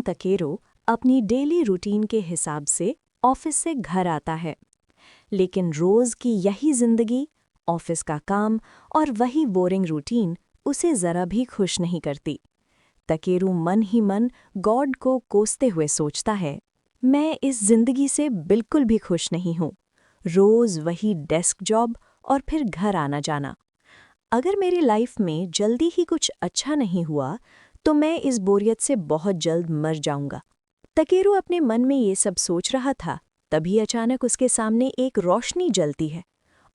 तकेरो अपनी daily routine के हिसाब से ऑफिस से घर आता है, लेकिन रोज की यही जिंदगी, ऑफिस का काम और वही बोरिंग रूटीन उसे जरा भी खुश नहीं करती। तकेरू मन ही मन गॉड को कोसते हुए सोचता है, मैं इस जिंदगी से बिल्कुल भी खुश नहीं हूँ। रोज वही डेस्क जॉब और फिर घर आना जाना। अगर मेरी लाइफ में जल्दी ही कुछ अच्छा नहीं हुआ तो मैं इस बोरियत से बहुत जल्द मर जाऊंगा। तकेरू अपने मन में ये सब सोच रहा था, तभी अचानक उसके सामने एक रोशनी जलती है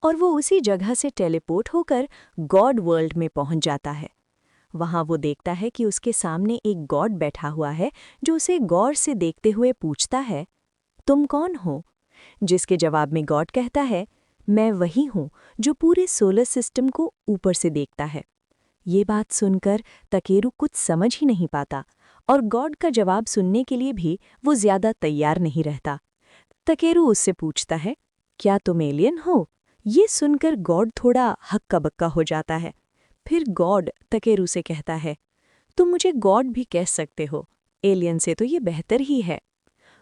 और वो उसी जगह से टेलीपोर्ट होकर गॉड वर्ल्ड में पहुंच जाता है। वहां वो देखता है कि उसके सामने एक गॉड बैठा हुआ है जो उसे गौर से देखते हुए पूछता है, तुम कौन हो? जिसके जवाब में गॉड कहता है, मैं वही हूँ जो पूरे सोलर सिस्टम को ऊपर से देखता है। ये बात सुनकर तकेरू कुछ समझ ही नहीं पाता और गॉड का जवाब सुनने के लिए भी वो ज्यादा तैयार नहीं रहता। तकेरू उससे पूछता है, क्या तुम एलियन हो? ये सुनकर गॉड थोड़ा हक्का बक्का हो जाता है। फिर गॉड तकेरू से कहता है, तुम मुझे गॉड भी कह सकते हो, एलियन से तो ये बेहतर ही है।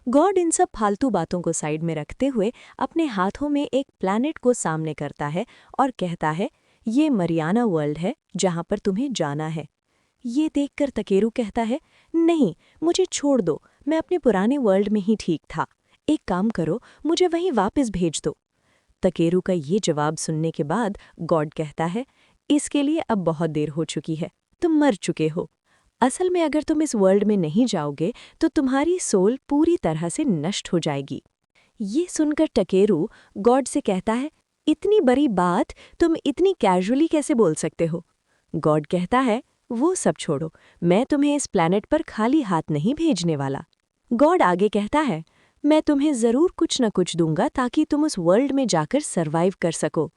गॉड इन सब फालतू बातों को साइड में रखते हुए अपने हाथों में एक प्लैनेट को सामने करता है और कहता है, ये मरियाना वर्ल्ड है जहां पर तुम्हें जाना है। ये देखकर तकेरू कहता है, नहीं, मुझे छोड़ दो, मैं अपने पुराने वर्ल्ड में ही ठीक था। एक काम करो, मुझे वहीं वापस भेज दो। तकेरू का ये जवाब सुनने के बाद गॉड कहता है, इसके लिए अब बहुत देर हो चुकी है, तुम मर चुके हो। असल में अगर तुम इस वर्ल्ड में नहीं जाओगे तो तुम्हारी सोल पूरी तरह से नष्ट हो जाएगी। ये सुनकर टकेरू गॉड से कहता है, इतनी बड़ी बात तुम इतनी कैजुअली कैसे बोल सकते हो? गॉड कहता है, वो सब छोड़ो, मैं तुम्हें इस प्लैनेट पर खाली हाथ नहीं भेजने वाला। गॉड आगे कहता है, मैं तुम्हें ज़रूर कुछ न कुछ दूंगा ताकि तुम उस वर्ल्ड में जाकर सर्वाइव कर सको।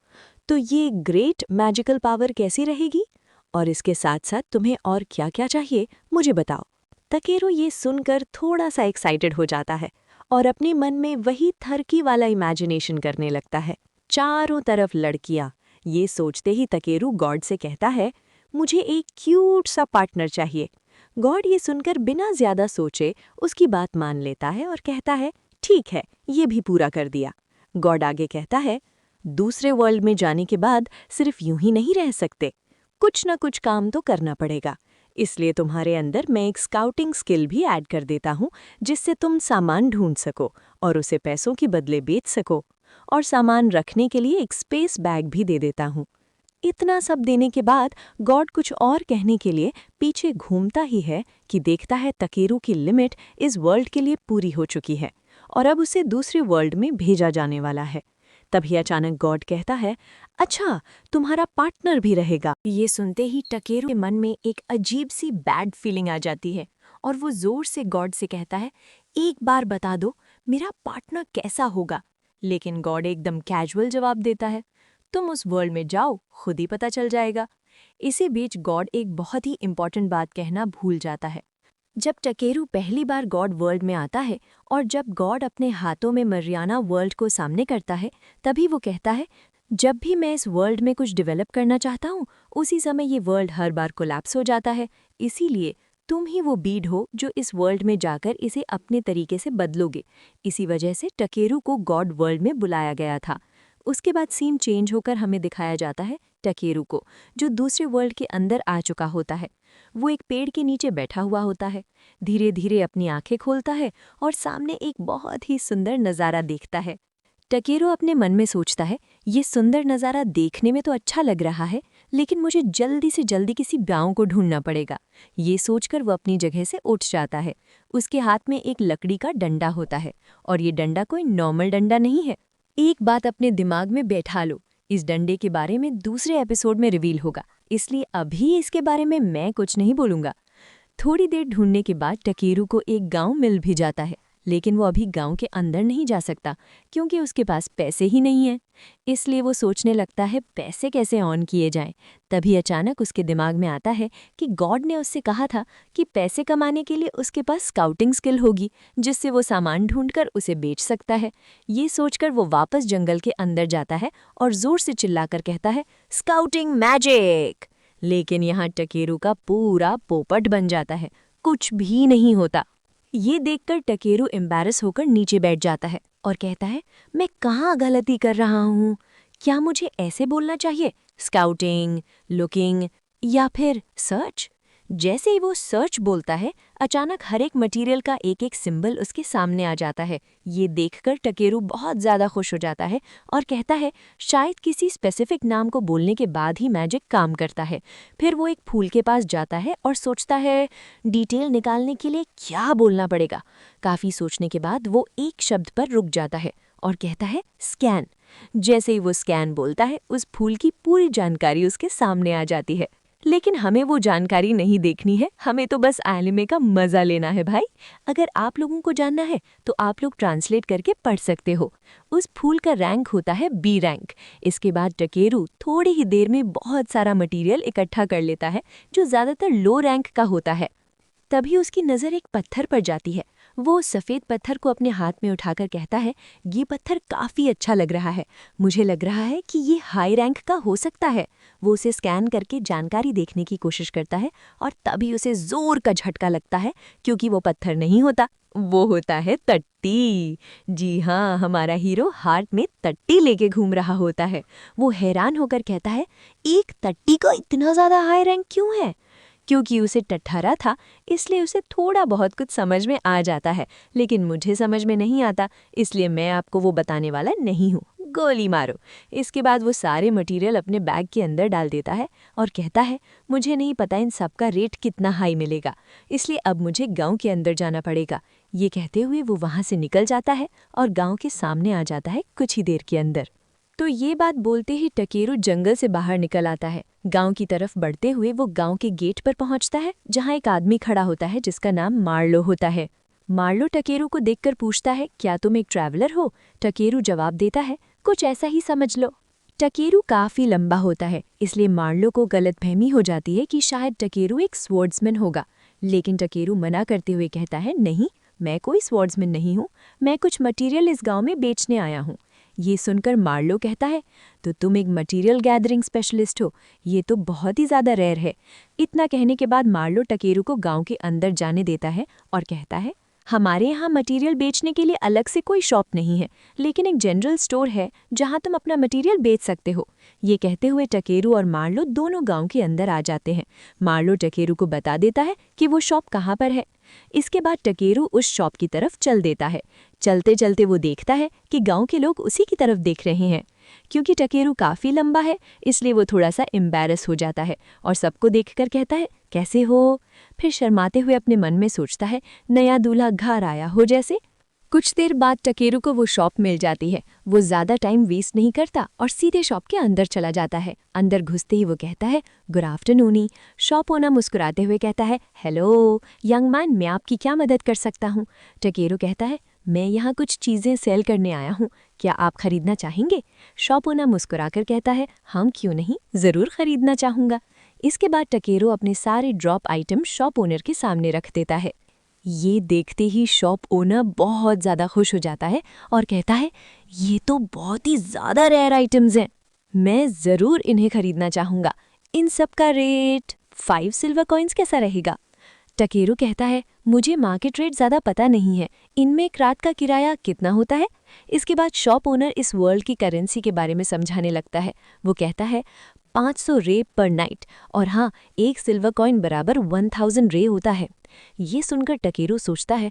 तो ये ग्रेट मैजिकल पावर कैसी रहेगी? और इसके साथ साथ तुम्हें और क्या क्या चाहिए मुझे बताओ। तकेरू ये सुनकर थोड़ा सा एक्साइटेड हो जाता है और अपने मन में वही थरकी वाला इमेजिनेशन करने लगता है। चारों तरफ लड़कियां। ये सोचते ही तकेरू गॉड से कहता है, मुझे एक क्यूट सा पार्टनर चाहिए। गॉड ये सुनकर बिना ज्यादा सोचे उसकी बात मान लेता है और कहता है, ठीक है, ये भी पूरा कर दिया। गॉड आगे कहता है, दूसरे वर्ल्ड में जाने के बाद सिर्फ यूं ही नहीं रह सकते, कुछ न कुछ काम तो करना पड़ेगा। इसलिए तुम्हारे अंदर मैं एक स्काउटिंग स्किल भी ऐड कर देता हूँ जिससे तुम सामान ढूंढ सको और उसे पैसों के बदले बेच सको, और सामान रखने के लिए एक स्पेस बैग भी दे देता हूँ। इतना सब देने के बाद गॉड कुछ और कहने के लिए पीछे घूमता ही है कि देखता है तकेरू की लिमिट इस वर्ल्ड के लिए पूरी हो चुकी है और अब उसे दूसरे वर्ल्ड में भेजा जाने वाला है। तभी अचानक गॉड कहता है, अच्छा, तुम्हारा पार्टनर भी रहेगा। ये सुनते ही टकेरू के मन में एक अजीब सी बैड फीलिंग आ जाती है और वो जोर से गॉड से कहता है, एक बार बता दो मेरा पार्टनर कैसा होगा। लेकिन गॉड एकदम कैजुअल जवाब देता है, तुम उस वर्ल्ड में जाओ, खुद ही पता चल जाएगा। इसी बीच गॉड एक बहुत ही इंपॉर्टेंट बात कहना भूल जाता है। जब टकेरू पहली बार गॉड वर्ल्ड में आता है और जब गॉड अपने हाथों में मरियाना वर्ल्ड को सामने करता है, तभी वो कहता है, जब भी मैं इस वर्ल्ड में कुछ डेवलप करना चाहता हूँ उसी समय ये वर्ल्ड हर बार कोलैप्स हो जाता है। इसीलिए तुम ही वो बीड हो जो इस वर्ल्ड में जाकर इसे अपने तरीके से बदलोगे। इसी वजह से टकेरू को गॉड वर्ल्ड में बुलाया गया था। उसके बाद सीन चेंज होकर हमें दिखाया जाता है टकेरू को, जो दूसरे वर्ल्ड के अंदर आ चुका होता है। वो एक पेड़ के नीचे बैठा हुआ होता है, धीरे धीरे अपनी आंखें खोलता है और सामने एक बहुत ही सुंदर नज़ारा देखता है। टकेरू अपने मन में सोचता है, ये सुंदर नज़ारा देखने में तो अच्छा लग रहा है, लेकिन मुझे जल्दी से जल्दी किसी गांव को ढूंढना पड़ेगा। ये सोचकर वो अपनी जगह से उठ जाता है। उसके हाथ में एक लकड़ी का डंडा होता है और ये डंडा कोई नॉर्मल डंडा नहीं है। एक बात अपने दिमाग में बैठा लो, इस डंडे के बारे में दूसरे एपिसोड में रिवील होगा, इसलिए अभी इसके बारे में मैं कुछ नहीं बोलूँगा। थोड़ी देर ढूंढने के बाद टकेरू को एक गांव मिल भी जाता है, लेकिन वो अभी गांव के अंदर नहीं जा सकता क्योंकि उसके पास पैसे ही नहीं हैं। इसलिए वो सोचने लगता है पैसे कैसे ऑन किए जाएं। तभी अचानक उसके दिमाग में आता है कि गॉड ने उससे कहा था कि पैसे कमाने के लिए उसके पास स्काउटिंग स्किल होगी जिससे वो सामान ढूंढकर उसे बेच सकता है। ये सोचकर वो वापस जंगल के अंदर जाता है और जोर से चिल्लाकर कहता है, स्काउटिंग मैजिक। लेकिन यहाँ टकेरू का पूरा पोपट बन जाता है, कुछ भी नहीं होता। ये देखकर टकेरू एम्बैरस होकर नीचे बैठ जाता है और कहता है, मैं कहाँ गलती कर रहा हूँ? क्या मुझे ऐसे बोलना चाहिए, स्काउटिंग, लुकिंग या फिर सर्च? जैसे ही वो सर्च बोलता है, अचानक हर एक मटेरियल का एक एक सिंबल उसके सामने आ जाता है। ये देखकर टकेरू बहुत ज़्यादा खुश हो जाता है और कहता है, शायद किसी स्पेसिफिक नाम को बोलने के बाद ही मैजिक काम करता है। फिर वो एक फूल के पास जाता है और सोचता है, डिटेल निकालने के लिए क्या बोलना पड़ेगा। काफ़ी सोचने के बाद वो एक शब्द पर रुक जाता है और कहता है, स्कैन। जैसे ही वो स्कैन बोलता है, उस फूल की पूरी जानकारी उसके सामने आ जाती है। लेकिन हमें वो जानकारी नहीं देखनी है, हमें तो बस एनिमे का मजा लेना है भाई। अगर आप लोगों को जानना है तो आप लोग ट्रांसलेट करके पढ़ सकते हो। उस फूल का रैंक होता है बी रैंक। इसके बाद टकेरू थोड़ी ही देर में बहुत सारा मटेरियल इकट्ठा कर लेता है जो ज़्यादातर लो रैंक का होता है। तभी उसकी नज़र एक पत्थर पर जाती है। वो सफ़ेद पत्थर को अपने हाथ में उठाकर कहता है, ये पत्थर काफ़ी अच्छा लग रहा है, मुझे लग रहा है कि ये हाई रैंक का हो सकता है। वो उसे स्कैन करके जानकारी देखने की कोशिश करता है और तभी उसे ज़ोर का झटका लगता है, क्योंकि वो पत्थर नहीं होता, वो होता है तट्टी। जी हाँ, हमारा हीरो हाथ में तट्टी लेके घूम रहा होता है। वो हैरान होकर कहता है, एक तट्टी को इतना ज़्यादा हाई रैंक क्यों है? क्योंकि उसे टट्ठारा था, इसलिए उसे थोड़ा बहुत कुछ समझ में आ जाता है, लेकिन मुझे समझ में नहीं आता, इसलिए मैं आपको वो बताने वाला नहीं हूँ। गोली मारो। इसके बाद वो सारे मटेरियल अपने बैग के अंदर डाल देता है और कहता है, मुझे नहीं पता इन सब का रेट कितना हाई मिलेगा, इसलिए अब मुझे गांव के अंदर जाना पड़ेगा। ये कहते हुए वो वहाँ से निकल जाता है और गांव के सामने आ जाता है कुछ ही देर के अंदर। तो ये बात बोलते ही टकेरू जंगल से बाहर निकल आता है। गांव की तरफ बढ़ते हुए वो गांव के गेट पर पहुंचता है, जहां एक आदमी खड़ा होता है जिसका नाम मार्लो होता है। मार्लो टकेरू को देखकर पूछता है, क्या तुम एक ट्रैवलर हो? टकेरू जवाब देता है, कुछ ऐसा ही समझ लो। टकेरू काफ़ी लंबा होता है, इसलिए मार्लो को गलतफहमी हो जाती है कि शायद टकेरू एक स्वॉर्ड्समैन होगा। लेकिन टकेरू मना करते हुए कहता है, नहीं, मैं कोई स्वॉर्ड्समैन नहीं हूँ, मैं कुछ मटीरियल इस गाँव में बेचने आया हूँ। ये सुनकर मार्लो कहता है, तो तुम एक मटेरियल गैदरिंग स्पेशलिस्ट हो, ये तो बहुत ही ज़्यादा रेयर है। इतना कहने के बाद मार्लो टकेरू को गांव के अंदर जाने देता है और कहता है, हमारे यहाँ मटेरियल बेचने के लिए अलग से कोई शॉप नहीं है, लेकिन एक जनरल स्टोर है जहाँ तुम अपना मटेरियल बेच सकते हो। ये कहते हुए टकेरू और मार्लो दोनों गांव के अंदर आ जाते हैं। मार्लो टकेरू को बता देता है कि वो शॉप कहाँ पर है। इसके बाद टकेरू उस शॉप की तरफ चल देता है। चलते चलते वो देखता है कि गांव के लोग उसी की तरफ देख रहे हैं। क्योंकि टकेरू काफ़ी लंबा है, इसलिए वो थोड़ा सा एम्बैरस हो जाता है और सबको देखकर कहता है, कैसे हो? फिर शर्माते हुए अपने मन में सोचता है, नया दूल्हा घर आया हो जैसे। कुछ देर बाद टकेरू को वो शॉप मिल जाती है। वो ज़्यादा टाइम वेस्ट नहीं करता और सीधे शॉप के अंदर चला जाता है। अंदर घुसते ही वो कहता है, गुड आफ्टरनून। शॉप ओनर मुस्कुराते हुए कहता है, हेलो यंग मैन, मैं आपकी क्या मदद कर सकता हूँ? टकेरू कहता है, मैं यहाँ कुछ चीज़ें सेल करने आया हूँ, क्या आप खरीदना चाहेंगे? शॉप ओनर मुस्कुराकर कहता है, हम क्यों नहीं, ज़रूर खरीदना चाहूँगा। इसके बाद टकेरू अपने सारे ड्रॉप आइटम शॉप ओनर के सामने रख देता है। ये देखते ही शॉप ओनर बहुत ज़्यादा खुश हो जाता है और कहता है, ये तो बहुत ही ज़्यादा रेयर आइटम्स हैं, मैं ज़रूर इन्हें खरीदना चाहूँगा। इन सब का रेट 5 सिल्वर कॉइन्स कैसा रहेगा? टकेरू कहता है, मुझे मार्केट रेट ज़्यादा पता नहीं है, इनमें एक रात का किराया कितना होता है? इसके बाद शॉप ओनर इस वर्ल्ड की करेंसी के बारे में समझाने लगता है। वो कहता है, 500 रे पर नाइट, और हाँ, एक सिल्वर कॉइन बराबर 1000 रे होता है। ये सुनकर टकेरू सोचता है,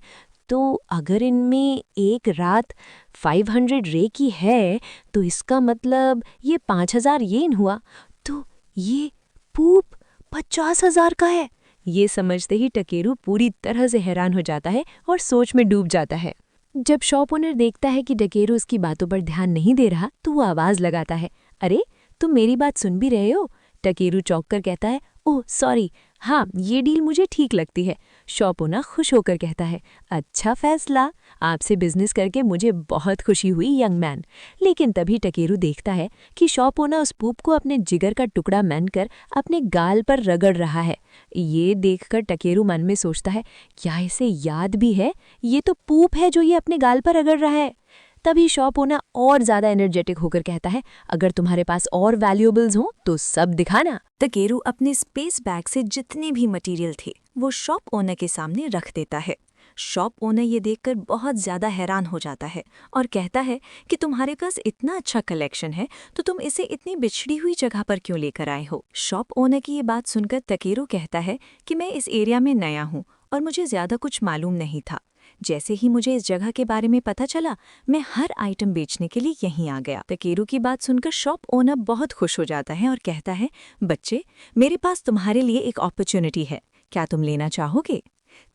तो अगर इनमें एक रात 500 रे की है, तो इसका मतलब ये 5000 येन हुआ, तो ये पूप 50,000 का है। ये समझते ही टकेरू पूरी तरह से हैरान हो जाता है और सोच में डूब जाता है। जब शॉप ओनर देखता है कि टकेरू उसकी बातों पर ध्यान नहीं दे रहा, तो वो आवाज़ लगाता है, अरे तुम मेरी बात सुन भी रहे हो? टकेरू चौंक कर कहता है, ओह सॉरी, हाँ ये डील मुझे ठीक लगती है। शॉप ओनर खुश होकर कहता है, अच्छा फैसला, आपसे बिजनेस करके मुझे बहुत खुशी हुई यंग मैन। लेकिन तभी टकेरू देखता है कि शॉप ओनर उस पूप को अपने जिगर का टुकड़ा मानकर अपने गाल पर रगड़ रहा है। ये देखकर टकेरू मन में सोचता है, क्या इसे याद भी है, ये तो पूप है जो ये अपने गाल पर रगड़ रहा है। तभी शॉप ओनर और ज़्यादा एनर्जेटिक होकर कहता है, अगर तुम्हारे पास और वैल्यूएबल्स हों तो सब दिखाना। टकेरू अपने स्पेस बैग से जितने भी मटेरियल थे वो शॉप ओनर के सामने रख देता है। शॉप ओनर ये देखकर बहुत ज़्यादा हैरान हो जाता है और कहता है कि तुम्हारे पास इतना अच्छा कलेक्शन है तो तुम इसे इतनी बिछड़ी हुई जगह पर क्यों लेकर आए हो। शॉप ओनर की ये बात सुनकर तकेरू कहता है कि मैं इस एरिया में नया हूँ और मुझे ज़्यादा कुछ मालूम नहीं था। जैसे ही मुझे इस जगह के बारे में पता चला, मैं हर आइटम बेचने के लिए यहीं आ गया। तकेरू की बात सुनकर शॉप ओनर बहुत खुश हो जाता है और कहता है, बच्चे, मेरे पास तुम्हारे लिए एक अपॉर्चुनिटी है, क्या तुम लेना चाहोगे?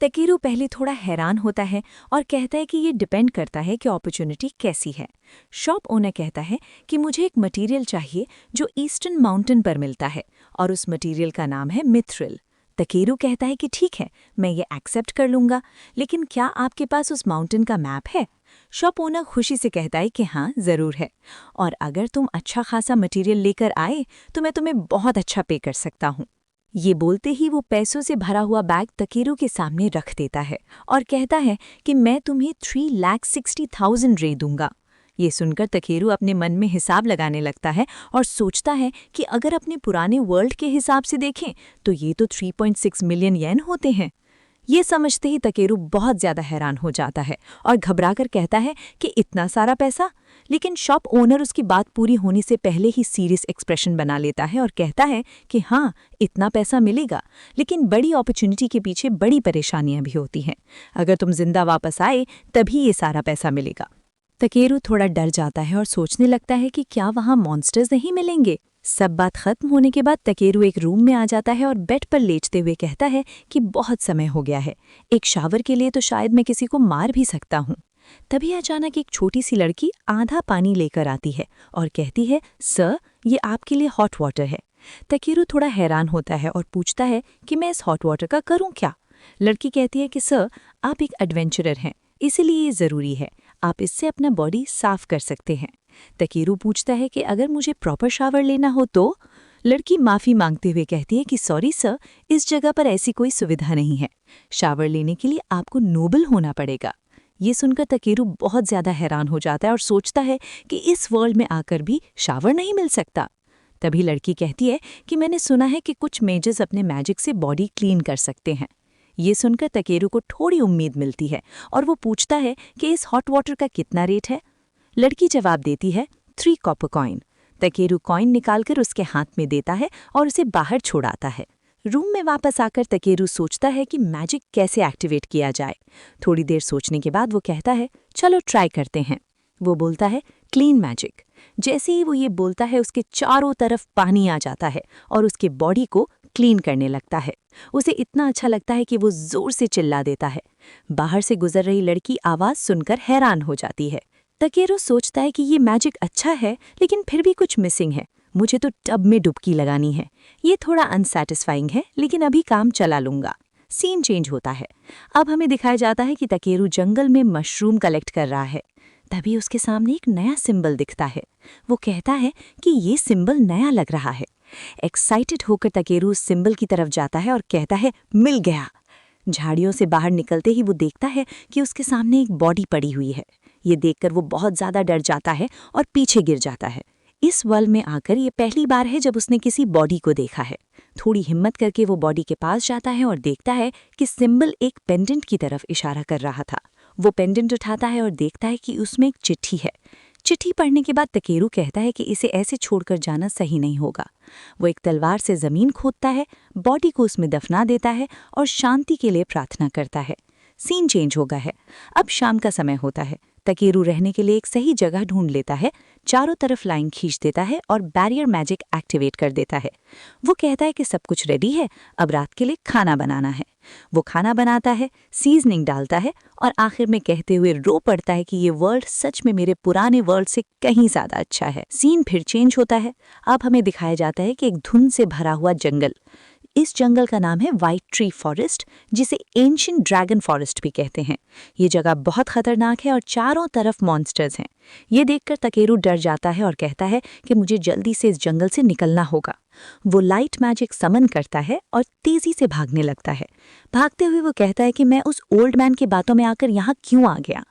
तकेरू पहले थोड़ा हैरान होता है और कहता है कि ये डिपेंड करता है कि अपॉर्चुनिटी कैसी है। शॉप ओनर कहता है कि मुझे एक मटेरियल चाहिए जो ईस्टर्न माउंटेन पर मिलता है और उस मटेरियल का नाम है मिथ्रिल। तकेरू कहता है कि ठीक है, मैं ये एक्सेप्ट कर लूँगा, लेकिन क्या आपके पास उस माउंटेन का मैप है? शॉप ओनर खुशी से कहता है कि हाँ, ज़रूर है, और अगर तुम अच्छा खासा मटेरियल लेकर आए तो मैं तुम्हें बहुत अच्छा पे कर सकता हूँ। ये बोलते ही वो पैसों से भरा हुआ बैग तकेरू के सामने रख देता है और कहता है कि मैं तुम्हें 3,60,000 रे दूंगा। ये सुनकर तकेरू अपने मन में हिसाब लगाने लगता है और सोचता है कि अगर अपने पुराने वर्ल्ड के हिसाब से देखें तो ये तो 3.6 मिलियन येन होते हैं। ये समझते ही तकेरू बहुत ज़्यादा हैरान हो जाता है और घबराकर कहता है कि इतना सारा पैसा। लेकिन शॉप ओनर उसकी बात पूरी होने से पहले ही सीरियस एक्सप्रेशन बना लेता है और कहता है कि हाँ, इतना पैसा मिलेगा, लेकिन बड़ी अपॉर्चुनिटी के पीछे बड़ी परेशानियां भी होती हैं। अगर तुम जिंदा वापस आए तभी ये सारा पैसा मिलेगा। तकेरू थोड़ा डर जाता है और सोचने लगता है कि क्या वहाँ मॉन्स्टर्स नहीं मिलेंगे। सब बात खत्म होने के बाद तकेरू एक रूम में आ जाता है और बेड पर लेटते हुए कहता है कि बहुत समय हो गया है, एक शावर के लिए तो शायद मैं किसी को मार भी सकता हूँ। तभी अचानक एक छोटी सी लड़की आधा पानी लेकर आती है और कहती है, सर, ये आपके लिए हॉट वाटर है। तकेरू थोड़ा हैरान होता है और पूछता है कि मैं इस हॉट वाटर का करूँ क्या। लड़की कहती है कि सर, आप एक एडवेंचरर हैं, इसीलिए ये ज़रूरी है, आप इससे अपना बॉडी साफ कर सकते हैं। तकेरू पूछता है कि अगर मुझे प्रॉपर शावर लेना हो तो? लड़की माफ़ी मांगते हुए कहती है कि सॉरी सर, इस जगह पर ऐसी कोई सुविधा नहीं है, शावर लेने के लिए आपको नोबल होना पड़ेगा। ये सुनकर तकेरू बहुत ज़्यादा हैरान हो जाता है और सोचता है कि इस वर्ल्ड में आकर भी शावर नहीं मिल सकता। तभी लड़की कहती है कि मैंने सुना है कि कुछ मेजर्स अपने मैजिक से बॉडी क्लीन कर सकते हैं। ये सुनकर तकेरू को थोड़ी उम्मीद मिलती है और वो पूछता है कि इस हॉट वाटर का कितना रेट है। लड़की जवाब देती है 3 कॉपर कॉइन। तकेरू कॉइन निकालकर उसके हाथ में देता है और उसे बाहर छोड़ाता है। रूम में वापस आकर तकेरू सोचता है कि मैजिक कैसे एक्टिवेट किया जाए। थोड़ी देर सोचने के बाद वो कहता है, चलो ट्राई करते हैं। वो बोलता है, क्लीन मैजिक। जैसे ही वो ये बोलता है उसके चारों तरफ पानी आ जाता है और उसके बॉडी को क्लीन करने लगता है। उसे इतना अच्छा लगता है कि वो जोर से चिल्ला देता है। बाहर से गुजर रही लड़की आवाज़ सुनकर हैरान हो जाती है। तकेरू सोचता है कि ये मैजिक अच्छा है, लेकिन फिर भी कुछ मिसिंग है, मुझे तो टब में डुबकी लगानी है। ये थोड़ा अनसैटिस्फाइंग है, लेकिन अभी काम चला लूँगा। सीन चेंज होता है। अब हमें दिखाया जाता है कि तकेरू जंगल में मशरूम कलेक्ट कर रहा है। तभी उसके सामने एक नया सिंबल दिखता है। वो कहता है कि ये सिंबल नया लग रहा है। एक्साइटेड होकर तकेरू उस सिंबल की तरफ जाता है और कहता है, मिल गया। झाड़ियों से बाहर निकलते ही वो देखता है कि उसके सामने एक बॉडी पड़ी हुई है। ये देखकर वो बहुत ज़्यादा डर जाता है और पीछे गिर जाता है। इस वर्ल्ड में आकर ये पहली बार है जब उसने किसी बॉडी को देखा है। थोड़ी हिम्मत करके वो बॉडी के पास जाता है और देखता है कि सिंबल एक पेंडेंट की तरफ इशारा कर रहा था। वो पेंडेंट उठाता है और देखता है कि उसमें एक चिट्ठी है। चिट्ठी पढ़ने के बाद तकेरू कहता है कि इसे ऐसे छोड़कर जाना सही नहीं होगा। वो एक तलवार से ज़मीन खोदता है, बॉडी को उसमें दफना देता है और शांति के लिए प्रार्थना करता है। सीन चेंज हो गया है। अब शाम का समय होता है। तकेरू रहने के लिए एक सही जगह ढूंढ लेता है, चारों तरफ लाइन खींच देता है और बैरियर मैजिक एक्टिवेट कर देता है। वो कहता है कि सब कुछ रेडी है, अब रात के लिए खाना बनाना है। वो खाना बनाता है, सीजनिंग डालता है और आखिर में कहते हुए रो पड़ता है कि ये वर्ल्ड सच में मेरे पुराने वर्ल्ड से कहीं ज़्यादा अच्छा है। सीन फिर चेंज होता है। अब हमें दिखाया जाता है कि एक धुंध से भरा हुआ जंगल। इस जंगल का नाम है व्हाइट ट्री फॉरेस्ट, जिसे एंशिएंट ड्रैगन फॉरेस्ट भी कहते हैं। ये जगह बहुत खतरनाक है और चारों तरफ मॉन्स्टर्स हैं। ये देखकर तकेरू डर जाता है और कहता है कि मुझे जल्दी से इस जंगल से निकलना होगा। वो लाइट मैजिक समन करता है और तेजी से भागने लगता है। भागते हुए वो कहता है कि मैं उस ओल्ड मैन की बातों में आकर यहाँ क्यों आ गया।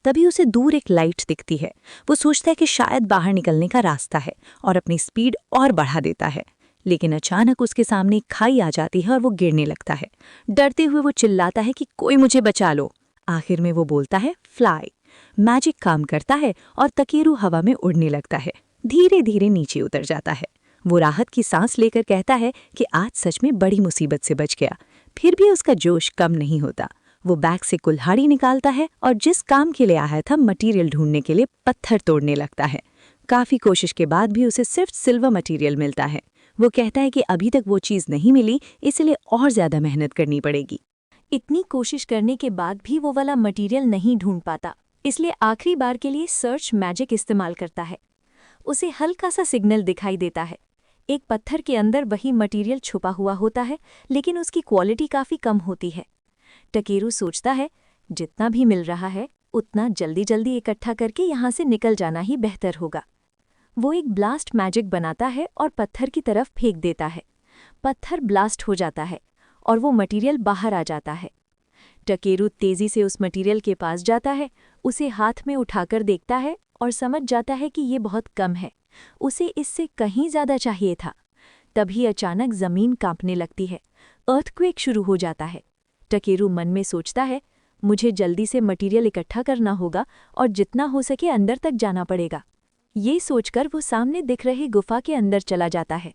तभी उसे दूर एक लाइट दिखती है। वो सोचता है कि शायद बाहर निकलने का रास्ता है और अपनी स्पीड और बढ़ा देता है। लेकिन अचानक उसके सामने एक खाई आ जाती है और वो गिरने लगता है। डरते हुए वो चिल्लाता है कि कोई मुझे बचा लो। आखिर में वो बोलता है फ्लाई। मैजिक काम करता है और टकेरू हवा में उड़ने लगता है, धीरे धीरे नीचे उतर जाता है। वो राहत की सांस लेकर कहता है कि आज सच में बड़ी मुसीबत से बच गया। फिर भी उसका जोश कम नहीं होता। वो बैग से कुल्हाड़ी निकालता है और जिस काम के लिए आया था मटेरियल ढूंढने के लिए पत्थर तोड़ने लगता है। काफ़ी कोशिश के बाद भी उसे सिर्फ सिल्वर मटेरियल मिलता है। वो कहता है कि अभी तक वो चीज़ नहीं मिली, इसलिए और ज़्यादा मेहनत करनी पड़ेगी। इतनी कोशिश करने के बाद भी वो वाला मटेरियल नहीं ढूंढ पाता, इसलिए आखिरी बार के लिए सर्च मैजिक इस्तेमाल करता है। उसे हल्का सा सिग्नल दिखाई देता है। एक पत्थर के अंदर वही मटेरियल छुपा हुआ होता है, लेकिन उसकी क्वालिटी काफ़ी कम होती है। टकेरू सोचता है जितना भी मिल रहा है उतना जल्दी जल्दी इकट्ठा करके यहाँ से निकल जाना ही बेहतर होगा। वो एक ब्लास्ट मैजिक बनाता है और पत्थर की तरफ फेंक देता है। पत्थर ब्लास्ट हो जाता है और वो मटेरियल बाहर आ जाता है। टकेरू तेजी से उस मटेरियल के पास जाता है, उसे हाथ में उठाकर देखता है और समझ जाता है कि ये बहुत कम है, उसे इससे कहीं ज़्यादा चाहिए था। तभी अचानक ज़मीन कांपने लगती है, अर्थक्वेक शुरू हो जाता है। टकेरू मन में सोचता है मुझे जल्दी से मटेरियल इकट्ठा करना होगा और जितना हो सके अंदर तक जाना पड़ेगा। ये सोचकर वो सामने दिख रही गुफा के अंदर चला जाता है।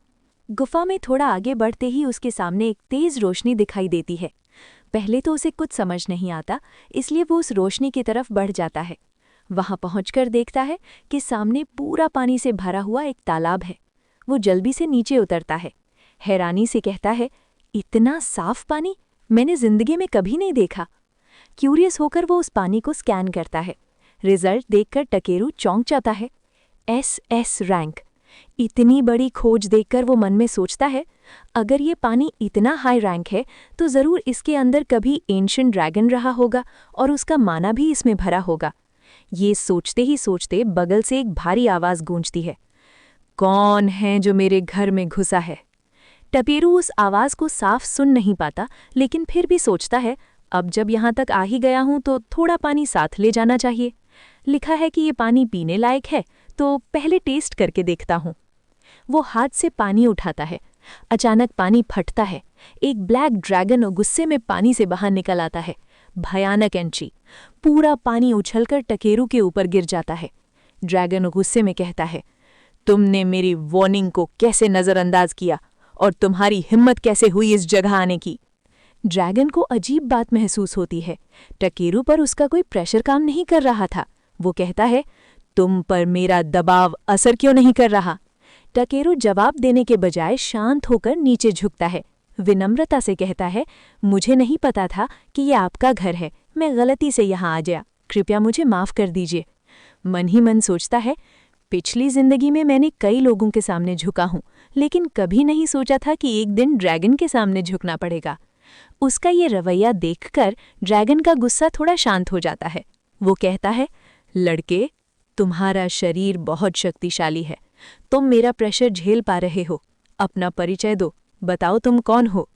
गुफा में थोड़ा आगे बढ़ते ही उसके सामने एक तेज रोशनी दिखाई देती है। पहले तो उसे कुछ समझ नहीं आता, इसलिए वो उस रोशनी की तरफ बढ़ जाता है। वहां पहुंचकर देखता है कि सामने पूरा पानी से भरा हुआ एक तालाब है। वो जल्दी से नीचे उतरता है। हैरानी से कहता है इतना साफ पानी मैंने जिंदगी में कभी नहीं देखा। क्यूरियस होकर वो उस पानी को स्कैन करता है। रिजल्ट देखकर टकेरू चौंक जाता है। SS rank. इतनी बड़ी खोज देखकर वो मन में सोचता है अगर ये पानी इतना हाई रैंक है तो ज़रूर इसके अंदर कभी एंशिएंट ड्रैगन रहा होगा और उसका माना भी इसमें भरा होगा। ये सोचते ही सोचते बगल से एक भारी आवाज़ गूंजती है, कौन है जो मेरे घर में घुसा है? टकेरू उस आवाज़ को साफ सुन नहीं पाता, लेकिन फिर भी सोचता है अब जब यहाँ तक आ ही गया हूँ तो थोड़ा पानी साथ ले जाना चाहिए। लिखा है कि ये पानी पीने लायक है, तो पहले टेस्ट करके देखता हूँ। वो हाथ से पानी उठाता है। अचानक पानी फटता है। एक ब्लैक ड्रैगन गुस्से में पानी से बाहर निकल आता है। भयानक एंट्री। पूरा पानी उछलकर टकेरू के ऊपर गिर जाता है। ड्रैगन गुस्से में कहता है, तुमने मेरी वार्निंग को कैसे नज़रअंदाज किया और तुम्हारी हिम्मत कैसे हुई इस जगह आने की? ड्रैगन को अजीब बात महसूस होती है। टकेरू पर उसका कोई प्रेशर काम नहीं कर रहा था। वो कहता है, तुम पर मेरा दबाव असर क्यों नहीं कर रहा? टकेरू जवाब देने के बजाय शांत होकर नीचे झुकता है। विनम्रता से कहता है, मुझे नहीं पता था कि ये आपका घर है, मैं गलती से यहाँ आ गया, कृपया मुझे माफ़ कर दीजिए। मन ही मन सोचता है, पिछली जिंदगी में मैंने कई लोगों के सामने झुका हूँ, लेकिन कभी नहीं सोचा था कि एक दिन ड्रैगन के सामने झुकना पड़ेगा। उसका ये रवैया देखकर ड्रैगन का गुस्सा थोड़ा शांत हो जाता है। वो कहता है, लड़के, तुम्हारा शरीर बहुत शक्तिशाली है, तुम मेरा प्रेशर झेल पा रहे हो। अपना परिचय दो, बताओ तुम कौन हो?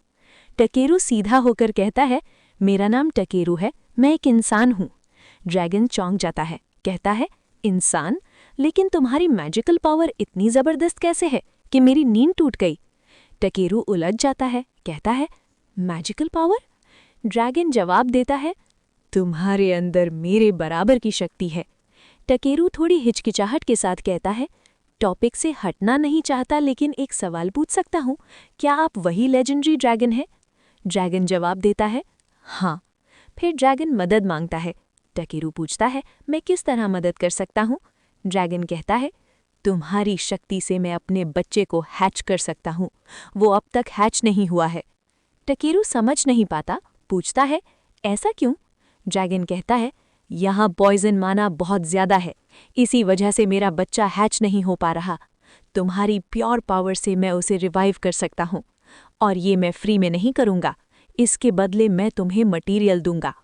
टकेरू सीधा होकर कहता है, मेरा नाम टकेरू है, मैं एक इंसान हूँ। ड्रैगन चौंक जाता है, कहता है, इंसान? लेकिन तुम्हारी मैजिकल पावर इतनी ज़बरदस्त कैसे है कि मेरी नींद टूट गई? टकेरू उलझ जाता है, कहता है, मैजिकल पावर? ड्रैगन जवाब देता है, तुम्हारे अंदर मेरे बराबर की शक्ति है। टकेरू थोड़ी हिचकिचाहट के साथ कहता है, टॉपिक से हटना नहीं चाहता, लेकिन एक सवाल पूछ सकता हूँ, क्या आप वही लेजेंडरी ड्रैगन हैं? ड्रैगन जवाब देता है, हाँ। फिर ड्रैगन मदद मांगता है। टकेरू पूछता है, मैं किस तरह मदद कर सकता हूँ? ड्रैगन कहता है, तुम्हारी शक्ति से मैं अपने बच्चे को हैच कर सकता हूँ, वो अब तक हैच नहीं हुआ है। टकेरू समझ नहीं पाता, पूछता है, ऐसा क्यों? ड्रैगन कहता है, यहाँ पॉइजन माना बहुत ज़्यादा है, इसी वजह से मेरा बच्चा हैच नहीं हो पा रहा। तुम्हारी प्योर पावर से मैं उसे रिवाइव कर सकता हूँ, और ये मैं फ्री में नहीं करूँगा, इसके बदले मैं तुम्हें मटीरियल दूंगा।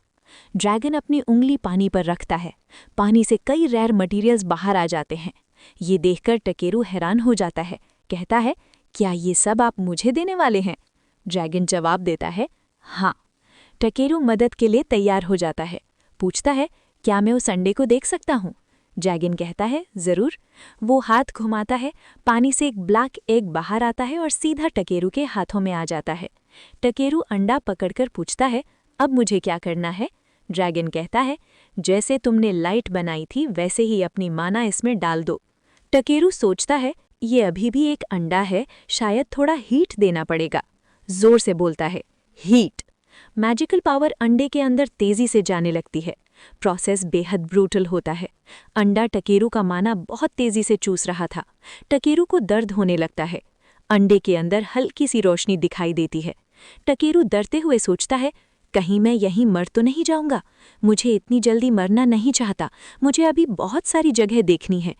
ड्रैगन अपनी उंगली पानी पर रखता है। पानी से कई रेयर मटीरियल्स बाहर आ जाते हैं। ये देखकर टकेरू हैरान हो जाता है, कहता है, क्या ये सब आप मुझे देने वाले हैं? ड्रैगन जवाब देता है, हाँ। टकेरू मदद के लिए तैयार हो जाता है। पूछता है, क्या मैं उस अंडे को देख सकता हूँ? ड्रैगन कहता है, ज़रूर। वो हाथ घुमाता है, पानी से एक ब्लैक एग बाहर आता है और सीधा टकेरू के हाथों में आ जाता है। टकेरू अंडा पकड़कर पूछता है, अब मुझे क्या करना है? ड्रैगन कहता है, जैसे तुमने लाइट बनाई थी वैसे ही अपनी माना इसमें डाल दो। टकेरू सोचता है, ये अभी भी एक अंडा है, शायद थोड़ा हीट देना पड़ेगा। जोर से बोलता है, हीट। मैजिकल पावर अंडे के अंदर तेजी से जाने लगती है। प्रोसेस बेहद ब्रूटल होता है। अंडा टकेरू का माना बहुत तेजी से चूस रहा था। टकेरू को दर्द होने लगता है। अंडे के अंदर हल्की सी रोशनी दिखाई देती है। टकेरू डरते हुए सोचता है, कहीं मैं यहीं मर तो नहीं जाऊंगा। मुझे इतनी जल्दी मरना नहीं चाहता, मुझे अभी बहुत सारी जगह देखनी है।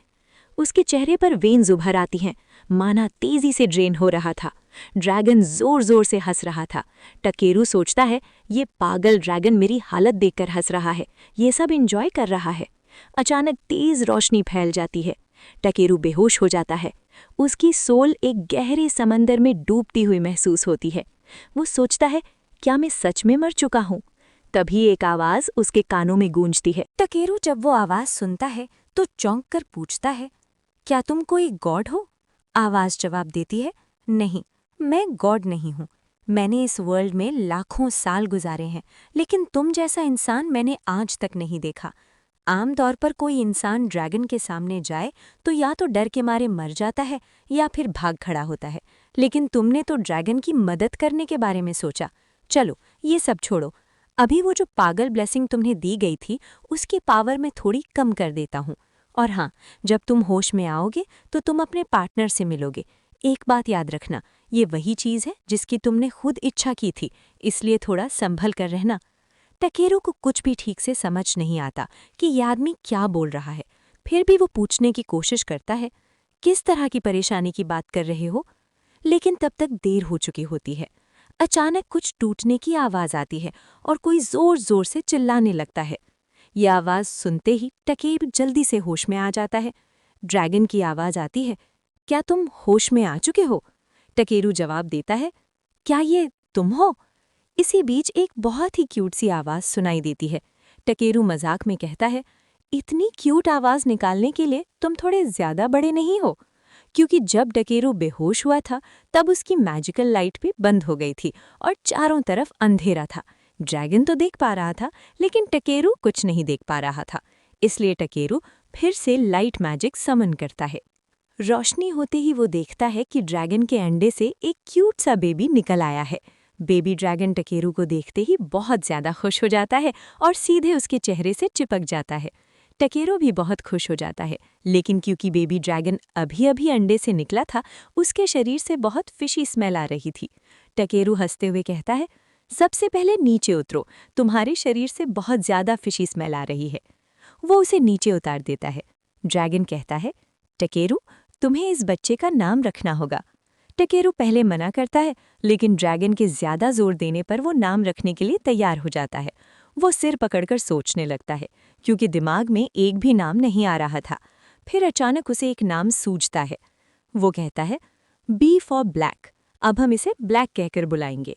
उसके चेहरे पर वेन्स उभर आती हैं। माना तेजी से ड्रेन हो रहा था। ड्रैगन जोर जोर से हंस रहा था। टकेरू सोचता है, ये पागल ड्रैगन मेरी हालत देखकर हंस रहा है, ये सब एंजॉय कर रहा है। अचानक तेज रोशनी फैल जाती है। टकेरू बेहोश हो जाता है। उसकी सोल एक गहरे समंदर में डूबती हुई महसूस होती है। वो सोचता है, क्या मैं सच में मर चुका हूँ? तभी एक आवाज उसके कानों में गूंजती है। टकेरू जब वो आवाज सुनता है तो चौंक कर पूछता है, क्या तुम कोई गॉड हो? आवाज जवाब देती है, नहीं, मैं गॉड नहीं हूँ। मैंने इस वर्ल्ड में लाखों साल गुजारे हैं, लेकिन तुम जैसा इंसान मैंने आज तक नहीं देखा। आमतौर पर कोई इंसान ड्रैगन के सामने जाए तो या तो डर के मारे मर जाता है या फिर भाग खड़ा होता है, लेकिन तुमने तो ड्रैगन की मदद करने के बारे में सोचा। चलो ये सब छोड़ो, अभी वो जो पागल ब्लेसिंग तुम्हें दी गई थी उसकी पावर में थोड़ी कम कर देता हूँ। और हाँ, जब तुम होश में आओगे तो तुम अपने पार्टनर से मिलोगे। एक बात याद रखना, ये वही चीज़ है जिसकी तुमने खुद इच्छा की थी, इसलिए थोड़ा संभल कर रहना। टकेरू को कुछ भी ठीक से समझ नहीं आता कि ये आदमी क्या बोल रहा है। फिर भी वो पूछने की कोशिश करता है, किस तरह की परेशानी की बात कर रहे हो? लेकिन तब तक देर हो चुकी होती है। अचानक कुछ टूटने की आवाज़ आती है और कोई जोर जोर से चिल्लाने लगता है। यह आवाज़ सुनते ही टकेरू जल्दी से होश में आ जाता है। ड्रैगन की आवाज़ आती है, क्या तुम होश में आ चुके हो? टकेरू जवाब देता है, क्या ये तुम हो? इसी बीच एक बहुत ही क्यूट सी आवाज़ सुनाई देती है। टकेरू मजाक में कहता है, इतनी क्यूट आवाज़ निकालने के लिए तुम थोड़े ज़्यादा बड़े नहीं हो? क्योंकि जब टकेरू बेहोश हुआ था तब उसकी मैजिकल लाइट भी बंद हो गई थी और चारों तरफ अंधेरा था। ड्रैगन तो देख पा रहा था, लेकिन टकेरू कुछ नहीं देख पा रहा था। इसलिए टकेरू फिर से लाइट मैजिक समन करता है। रोशनी होते ही वो देखता है कि ड्रैगन के अंडे से एक क्यूट सा बेबी निकल आया है। बेबी ड्रैगन टकेरू को देखते ही बहुत ज्यादा खुश हो जाता है और सीधे उसके चेहरे से चिपक जाता है। टकेरू भी बहुत खुश हो जाता है, लेकिन क्योंकि बेबी ड्रैगन अभी अभी अंडे से निकला था, उसके शरीर से बहुत फिशी स्मेल आ रही थी। टकेरू हंसते हुए कहता है, सबसे पहले नीचे उतरो, तुम्हारे शरीर से बहुत ज्यादा फिशी स्मेल आ रही है। वो उसे नीचे उतार देता है। ड्रैगन कहता है, टकेरू, तुम्हें इस बच्चे का नाम रखना होगा। टकेरू पहले मना करता है, लेकिन ड्रैगन के ज्यादा जोर देने पर वो नाम रखने के लिए तैयार हो जाता है। वो सिर पकड़कर सोचने लगता है, क्योंकि दिमाग में एक भी नाम नहीं आ रहा था। फिर अचानक उसे एक नाम सूझता है। वो कहता है, बी फॉर ब्लैक, अब हम इसे ब्लैक कहकर बुलाएंगे।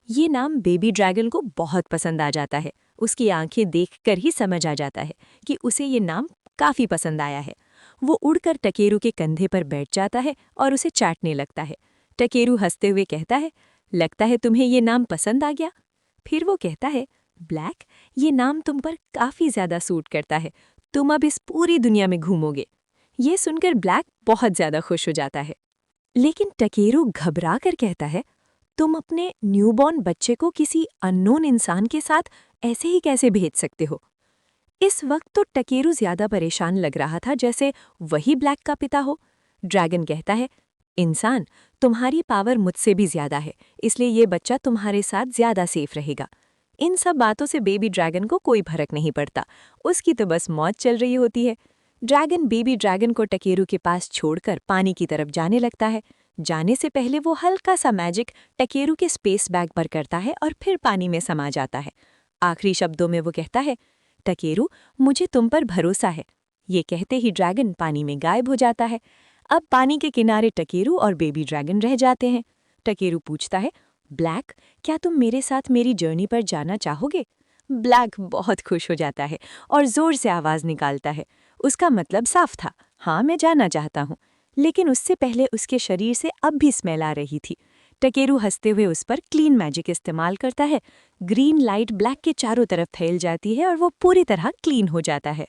ये नाम बेबी ड्रैगन को बहुत पसंद आ जाता है। उसकी आंखें देखकर ही समझ आ जाता है कि उसे ये नाम काफी पसंद आया है। वो उड़कर टकेरू के कंधे पर बैठ जाता है और उसे चाटने लगता है। टकेरू हंसते हुए कहता है, लगता है तुम्हें ये नाम पसंद आ गया। फिर वो कहता है, ब्लैक, ये नाम तुम पर काफी ज्यादा सूट करता है, तुम अब इस पूरी दुनिया में घूमोगे। ये सुनकर ब्लैक बहुत ज्यादा खुश हो जाता है। लेकिन टकेरू घबरा कर कहता है, तुम अपने न्यूबॉर्न बच्चे को किसी अननोन इंसान के साथ ऐसे ही कैसे भेज सकते हो? इस वक्त तो टकेरू ज्यादा परेशान लग रहा था, जैसे वही ब्लैक का पिता हो। ड्रैगन कहता है, इंसान, तुम्हारी पावर मुझसे भी ज्यादा है, इसलिए ये बच्चा तुम्हारे साथ ज्यादा सेफ रहेगा। इन सब बातों से बेबी ड्रैगन को कोई फर्क नहीं पड़ता, उसकी तो बस मौज चल रही होती है। ड्रैगन बेबी ड्रैगन को टकेरू के पास छोड़कर पानी की तरफ जाने लगता है। जाने से पहले वो हल्का सा मैजिक टकेरू के स्पेस बैग पर करता है और फिर पानी में समा जाता है। आखिरी शब्दों में वो कहता है, टकेरू, मुझे तुम पर भरोसा है। ये कहते ही ड्रैगन पानी में गायब हो जाता है। अब पानी के किनारे टकेरू और बेबी ड्रैगन रह जाते हैं। टकेरू पूछता है, ब्लैक, क्या तुम मेरे साथ मेरी जर्नी पर जाना चाहोगे? ब्लैक बहुत खुश हो जाता है और जोर से आवाज निकालता है। उसका मतलब साफ था, हाँ मैं जाना चाहता हूँ। लेकिन उससे पहले उसके शरीर से अब भी स्मेल आ रही थी। टकेरू हंसते हुए उस पर क्लीन मैजिक इस्तेमाल करता है। ग्रीन लाइट ब्लैक के चारों तरफ फैल जाती है और वो पूरी तरह क्लीन हो जाता है।